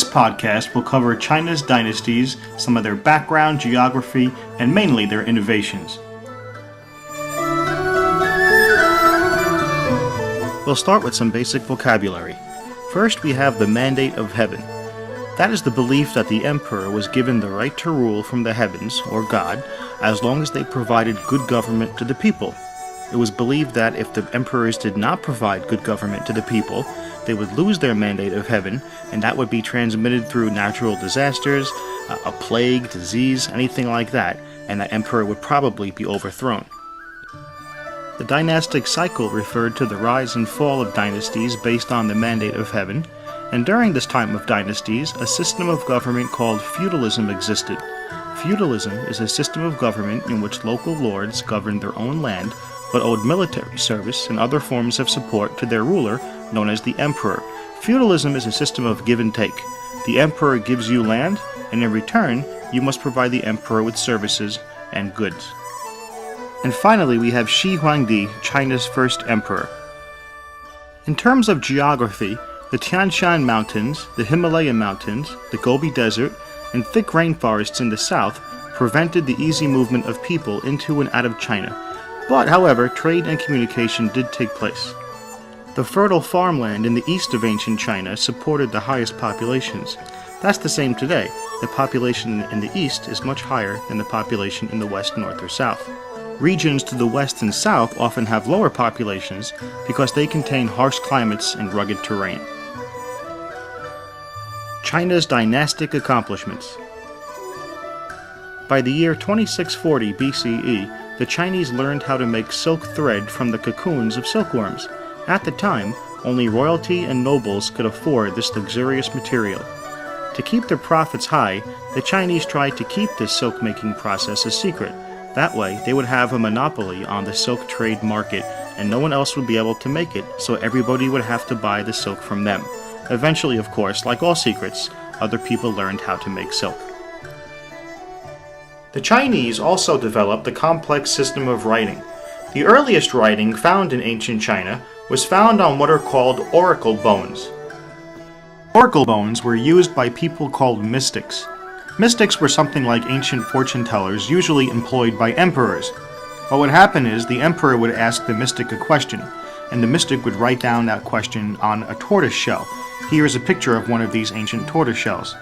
podcast will cover China's dynasties, some of their background, geography, and mainly their innovations. We'll start with some basic vocabulary. First, we have the mandate of heaven. That is the belief that the emperor was given the right to rule from the heavens, or God, as long as they provided good government to the people. It was believed that if the emperors did not provide good government to the people, they would lose their mandate of heaven, and that would be transmitted through natural disasters, a plague, disease, anything like that, and the emperor would probably be overthrown. The dynastic cycle referred to the rise and fall of dynasties based on the mandate of heaven, and during this time of dynasties, a system of government called feudalism existed. Feudalism is a system of government in which local lords governed their own land, but owed military service and other forms of support to their ruler, known as the emperor. Feudalism is a system of give and take. The emperor gives you land, and in return, you must provide the emperor with services and goods. And finally, we have Shi Huangdi, China's first emperor. In terms of geography, the Tian Shan Mountains, the Himalaya Mountains, the Gobi Desert, and thick rainforests in the south prevented the easy movement of people into and out of China. But, however, trade and communication did take place. The fertile farmland in the east of ancient China supported the highest populations. That's the same today. The population in the east is much higher than the population in the west, north, or south. Regions to the west and south often have lower populations because they contain harsh climates and rugged terrain. China's dynastic accomplishments. By the year 2640 BCE, the Chinese learned how to make silk thread from the cocoons of silkworms. At the time, only royalty and nobles could afford this luxurious material. To keep their profits high, the Chinese tried to keep this silk-making process a secret. That way, they would have a monopoly on the silk trade market, and no one else would be able to make it, so everybody would have to buy the silk from them. Eventually, of course, like all secrets, other people learned how to make silk. The Chinese also developed the complex system of writing. The earliest writing found in ancient China was found on what are called oracle bones. Oracle bones were used by people called mystics. Mystics were something like ancient fortune tellers usually employed by emperors. What would happen is the emperor would ask the mystic a question, and the mystic would write down that question on a tortoise shell. Here is a picture of one of these ancient tortoise shells.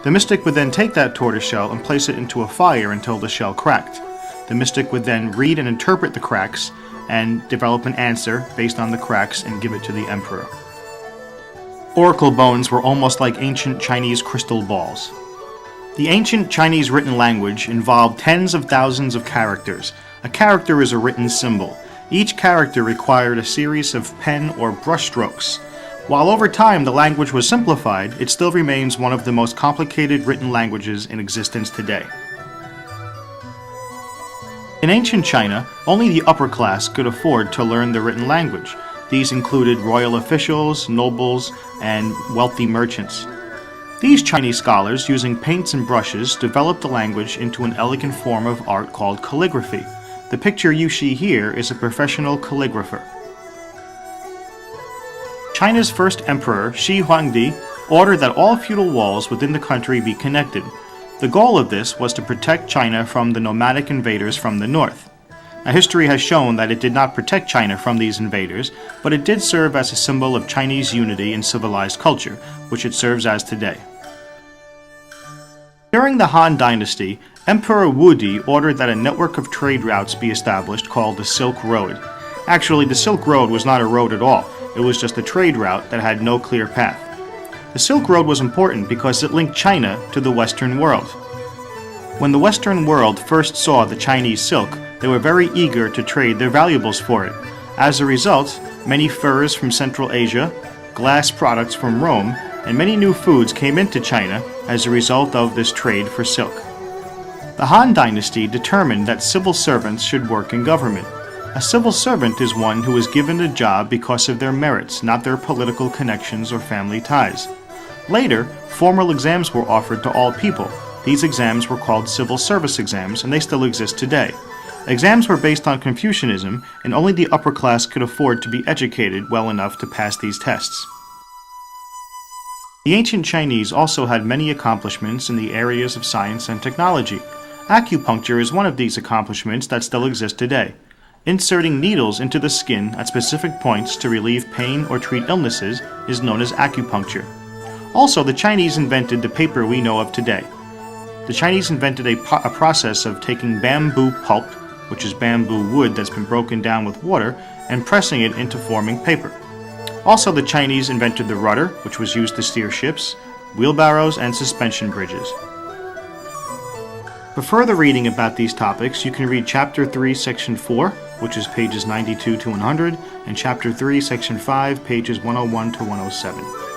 The mystic would then take that tortoise shell and place it into a fire until the shell cracked. The mystic would then read and interpret the cracks and develop an answer based on the cracks and give it to the emperor. Oracle bones were almost like ancient Chinese crystal balls. The ancient Chinese written language involved tens of thousands of characters. A character is a written symbol. Each character required a series of pen or brush strokes. While over time the language was simplified, it still remains one of the most complicated written languages in existence today. In ancient China, only the upper class could afford to learn the written language. These included royal officials, nobles, and wealthy merchants. These Chinese scholars, using paints and brushes, developed the language into an elegant form of art called calligraphy. The picture you see here is a professional calligrapher. China's first emperor, Shi Huangdi, ordered that all feudal walls within the country be connected. The goal of this was to protect China from the nomadic invaders from the north. Now, history has shown that it did not protect China from these invaders, but it did serve as a symbol of Chinese unity and civilized culture, which it serves as today. During the Han Dynasty, Emperor Wudi ordered that a network of trade routes be established called the Silk Road. Actually, the Silk Road was not a road at all. It was just a trade route that had no clear path. The Silk Road was important because it linked China to the Western world. When the Western world first saw the Chinese silk, they were very eager to trade their valuables for it. As a result, many furs from Central Asia, glass products from Rome, and many new foods came into China as a result of this trade for silk. The Han Dynasty determined that civil servants should work in government. A civil servant is one who is given a job because of their merits, not their political connections or family ties. Later, formal exams were offered to all people. These exams were called civil service exams, and they still exist today. Exams were based on Confucianism, and only the upper class could afford to be educated well enough to pass these tests. The ancient Chinese also had many accomplishments in the areas of science and technology. Acupuncture is one of these accomplishments that still exist today. Inserting needles into the skin at specific points to relieve pain or treat illnesses is known as acupuncture. Also, the Chinese invented the paper we know of today. The Chinese invented a process of taking bamboo pulp, which is bamboo wood that's been broken down with water, and pressing it into forming paper. Also, the Chinese invented the rudder, which was used to steer ships, wheelbarrows, and suspension bridges. For further reading about these topics, you can read Chapter 3, Section 4, which is pages 92 to 100, and Chapter 3, Section 5, pages 101 to 107.